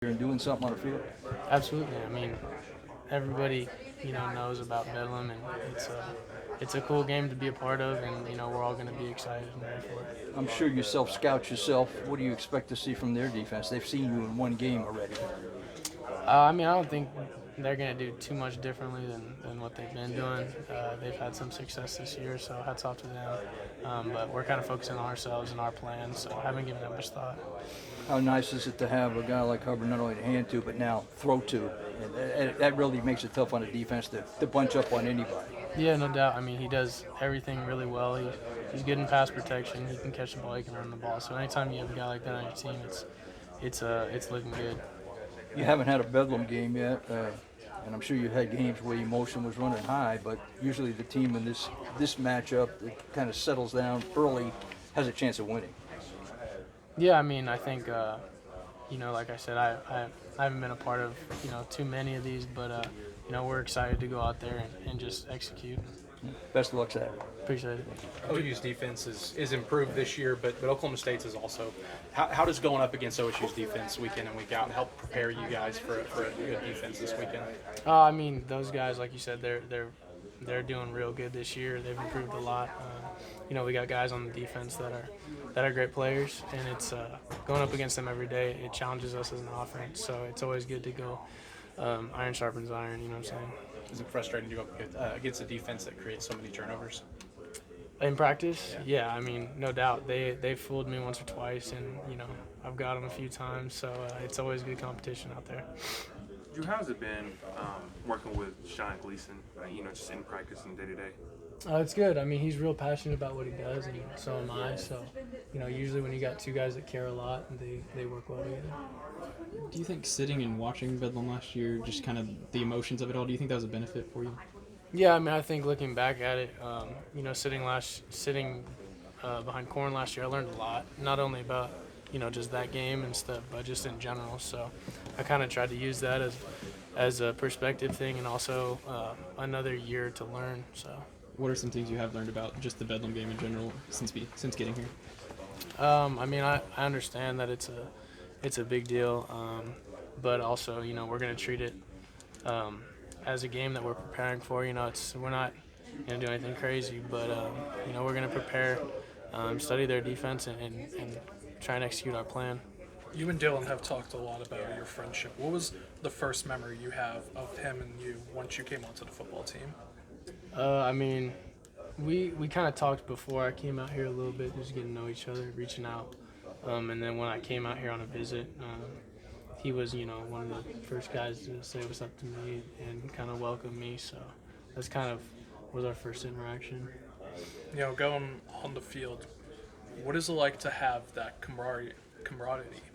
and doing something on the field? Absolutely. I mean, everybody, knows about Bedlam, and it's a cool game to be a part of, and we're all going to be excited and ready for it. I'm sure you self-scout yourself. What do you expect to see from their defense? They've seen you in one game already. I don't think they're going to do too much differently than what they've been doing. They've had some success this year, so hats off to them. But we're kind of focusing on ourselves and our plans, so I haven't given that much thought. How nice is it to have a guy like Hubbard not only to hand to, but now throw to? And that really makes it tough on the defense to bunch up on anybody. Yeah, no doubt. I mean, he does everything really well. He's good in pass protection. He can catch the ball. He can run the ball. So anytime you have a guy like that on your team, it's looking good. You haven't had a Bedlam game yet, and I'm sure you had games where emotion was running high, but usually the team in this matchup that kind of settles down early has a chance of winning. Yeah, I mean, I think like I said, I haven't been a part of too many of these, but we're excited to go out there and just execute. Best of luck, Saturday. Appreciate it. OU's defense is improved this year, but Oklahoma State's is also. How does going up against OSU's defense week in and week out help prepare you guys for a good defense this weekend? I mean, those guys, like you said, they're doing real good this year. They've improved a lot. We got guys on the defense that are great players, and it's going up against them every day. It challenges us as an offense, so it's always good to go iron sharpens iron. You know what I'm saying? Is it frustrating to go up against a defense that creates so many turnovers? In practice, yeah. I mean, no doubt they fooled me once or twice, and I've got them a few times. So it's always good competition out there. Drew, how's it been working with Sean Gleason? Just in practice and day to day. It's good. I mean, he's real passionate about what he does, and so am I. So, usually when you got two guys that care a lot, they work well together. Do you think sitting and watching Bedlam last year, just kind of the emotions of it all, do you think that was a benefit for you? Yeah, I mean, I think looking back at it, sitting behind Corn last year, I learned a lot. Not only about just that game and stuff, but just in general. So, I kind of tried to use that as a perspective thing, and also another year to learn. So. What are some things you have learned about just the Bedlam game in general since getting here? I mean, I understand that it's a big deal, but also we're going to treat it as a game that we're preparing for. We're not going to do anything crazy, but we're going to prepare, study their defense, and try and execute our plan. You and Dylan have talked a lot about your friendship. What was the first memory you have of him and you once you came onto the football team? I mean, we kind of talked before I came out here a little bit, just getting to know each other, reaching out. And then when I came out here on a visit, he was, one of the first guys to say what's up to me and kind of welcome me. So that's kind of was our first interaction. Going on the field, what is it like to have that camaraderie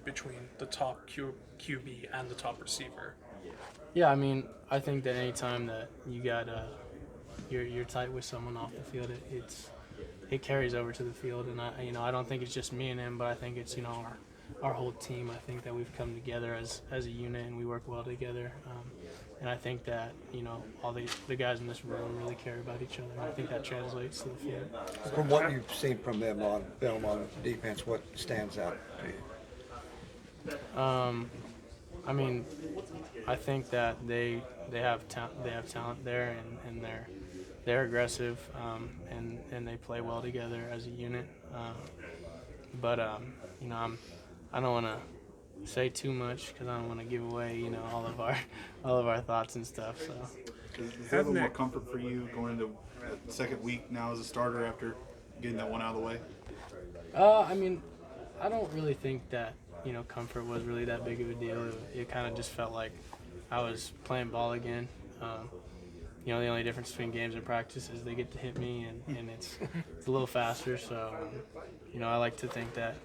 between the top QB and the top receiver? Yeah, I mean, I think that anytime that you got you're tight with someone off the field, it carries over to the field, and I don't think it's just me and him, but I think it's our whole team. I think that we've come together as a unit and we work well together, and I think that all the guys in this room really care about each other, and I think that translates to the field. From what you've seen from them on Belmont defense, what stands out to you? I mean, I think that they have talent there, and they're aggressive, and they play well together as a unit. But I don't want to say too much because I don't want to give away all of our thoughts and stuff. So is that a little more comfort for you going into the second week now as a starter after getting that one out of the way? I mean, I don't really think that comfort was really that big of a deal. It kind of just felt like I was playing ball again. The only difference between games and practice is they get to hit me, and it's a little faster. So, I like to think that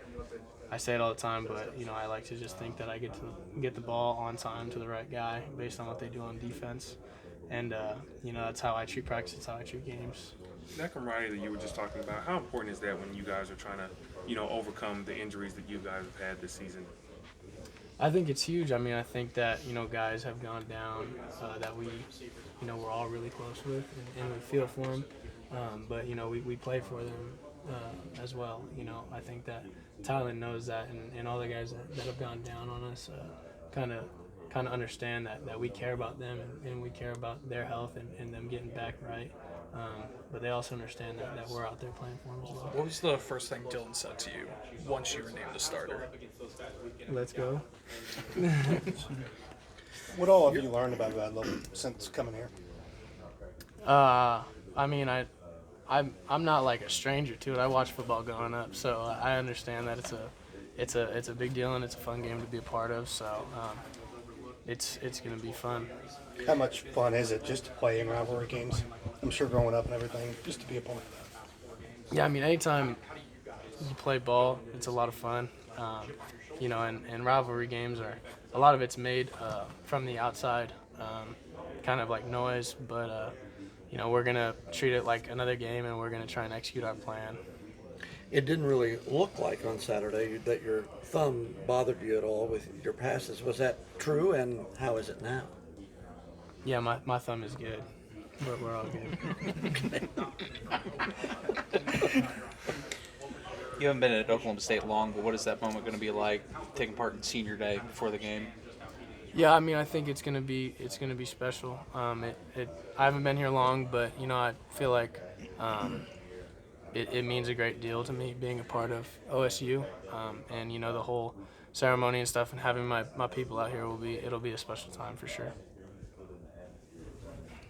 I say it all the time, but I like to just think that I get the ball on time to the right guy based on what they do on defense, and that's how I treat practice. That's how I treat games. That camaraderie that you were just talking about, how important is that when you guys are trying to, overcome the injuries that you guys have had this season? I think it's huge. I mean, I think that guys have gone down that we we're all really close with, and we feel for them. But we play for them as well. I think that Tylen knows that, and all the guys that have gone down on us kind of understand that we care about them and we care about their health and them getting back right. But they also understand that we're out there playing for them as well. What was the first thing Dylan said to you once you were named a starter? Let's go. What all have you learned about Bedlam since coming here? I mean, I'm not like a stranger to it. I watched football growing up, so I understand that it's a big deal and it's a fun game to be a part of. So it's gonna be fun. How much fun is it just to play in rivalry games? I'm sure growing up and everything, just to be a part of that. Yeah, I mean, anytime you play ball, it's a lot of fun. You know, and rivalry games are a lot of it's made from the outside, kind of like noise, but you know, we're gonna treat it like another game, and we're gonna try and execute our plan. It didn't really look like on Saturday that your thumb bothered you at all with your passes. Was that true, and how is it now? Yeah, my thumb is good. We're all good. You haven't been at Oklahoma State long, but what is that moment going to be like, taking part in senior day before the game? Yeah, I mean, I think it's gonna be special. I haven't been here long, but you know, I feel like it means a great deal to me being a part of OSU, and you know, the whole ceremony and stuff, and having my people out here it'll be a special time for sure.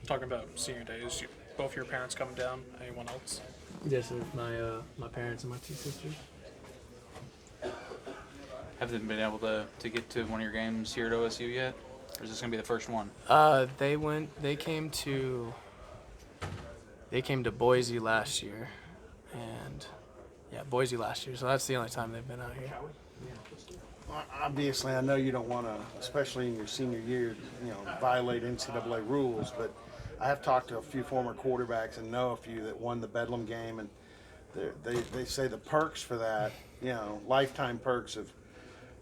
Talking about senior days, both your parents coming down. Anyone else? Yes, my parents and my two sisters. Have they been able to get to one of your games here at OSU yet? Or is this going to be the first one? They came to Boise last year, and yeah, Boise last year. So that's the only time they've been out here. Obviously, I know you don't want to, especially in your senior year, violate NCAA rules, but I have talked to a few former quarterbacks and know a few that won the Bedlam game, and they say the perks for that, lifetime perks of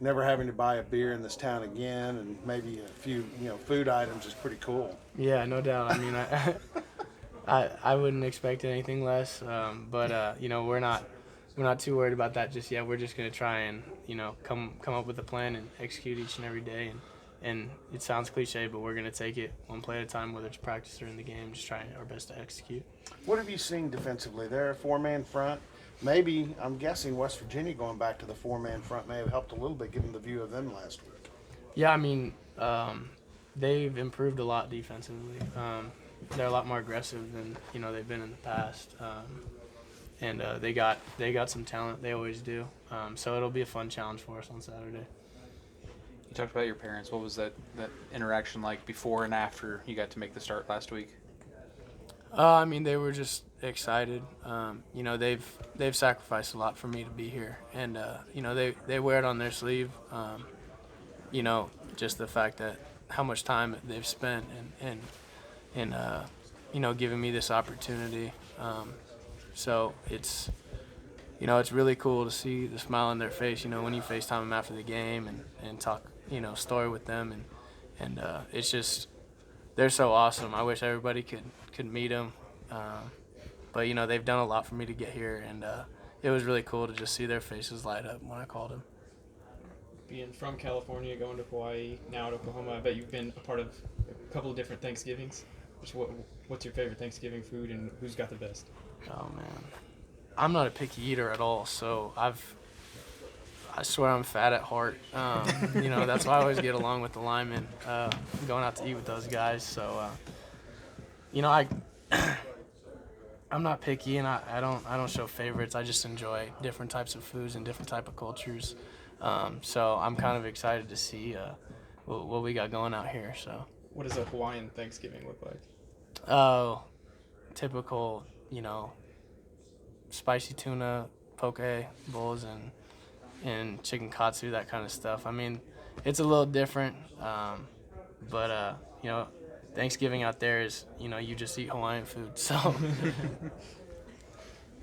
never having to buy a beer in this town again, and maybe a few, food items is pretty cool. Yeah, no doubt. I mean, I wouldn't expect anything less, but we're not too worried about that just yet. We're just gonna try and come up with a plan and execute each and every day. And it sounds cliche, but we're gonna take it one play at a time, whether it's practice or in the game. Just trying our best to execute. What have you seen defensively? They're a four-man front. Maybe, I'm guessing West Virginia going back to the four-man front may have helped a little bit, given the view of them last week. Yeah, I mean, they've improved a lot defensively. They're a lot more aggressive than they've been in the past, and they got some talent. They always do. So it'll be a fun challenge for us on Saturday. You talked about your parents. What was that interaction like before and after you got to make the start last week? I mean, they were just excited. They've sacrificed a lot for me to be here, and they wear it on their sleeve. Just the fact that how much time they've spent and giving me this opportunity. So it's really cool to see the smile on their face. When you FaceTime them after the game and talk story with them, and it's just they're so awesome. I wish everybody could meet them. But they've done a lot for me to get here, and it was really cool to just see their faces light up when I called them. Being from California, going to Hawaii, now at Oklahoma, I bet you've been a part of a couple of different Thanksgivings. Just what's your favorite Thanksgiving food, and who's got the best? Oh man, I'm not a picky eater at all, so I swear I'm fat at heart. That's why I always get along with the linemen, going out to eat with those guys. So I'm not picky, and I don't show favorites. I just enjoy different types of foods and different type of cultures. So I'm kind of excited to see what we got going out here. So what does a Hawaiian Thanksgiving look like? Oh, typical, spicy tuna, poke bowls, and chicken katsu, that kind of stuff. I mean, it's a little different, but Thanksgiving out there is, you just eat Hawaiian food. So.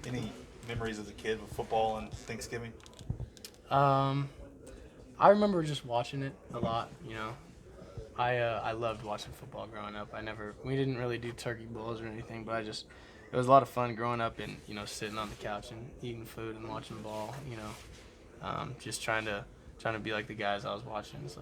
Any memories as a kid with football and Thanksgiving? I remember just watching it a lot. I loved watching football growing up. We didn't really do turkey bowls or anything, but it was a lot of fun growing up and sitting on the couch and eating food and watching ball. Just trying to be like the guys I was watching. So.